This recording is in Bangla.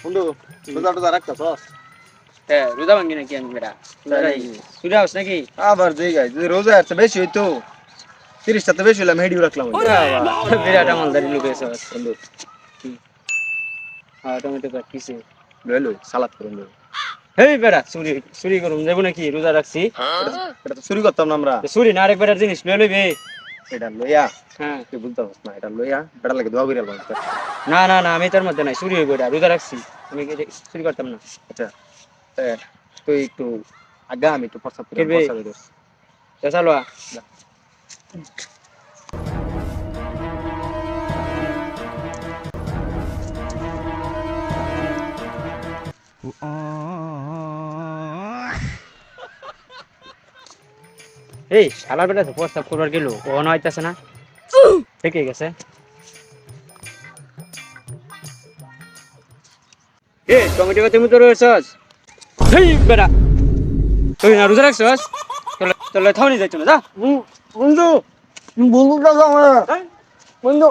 বন্ধু রোজা রাখতাছস? রোজা ভাঙ্গি নাকি আমি বেটা? রোজা হস নাকি? আবার যেই গাই যদি রোজা আছে বেশি হইতো 30টা তো বেশি হইলাম হেডিও রাখলাম বিরাট আমলদারি লোক এসে বন্ধু হ্যাঁ টমেটো কাট কিসে? লইলো সালাদ করুন লইলো। হেই বেটা চুরি চুরি করুন যাবো নাকি? রোজা রাখছি। এটা তো চুরি করতাম না আমরা। চুরি না আরেক বেটার জিনিস লয়ে লইবে। এটা লইয়া হ্যাঁ তুই বলতে পারছ না এটা লইয়া বেটা লাগে দোয়া কইরা বলতে। না না না আমি তার মধ্যে নাই চুরি হইব এটা রোজা রাখছি আমি চুরি করতাম না। আচ্ছা তুই একটু আগা আমি একটু প্রস্তাব করি কিরবে? প্রস্তাব দিস। চালো এই শালার বেটা তো প্রস্তাব করবার গেল ও হইতাছে না ঠিকই গেছে। এ টমেটো গাছের মতো রয়েছস? হেই বেটা তুই না রোজা রাখছস? তোর থাউনি যাইতো না যা। বন্ধু বন্ধু দাদা আমার বন্ধু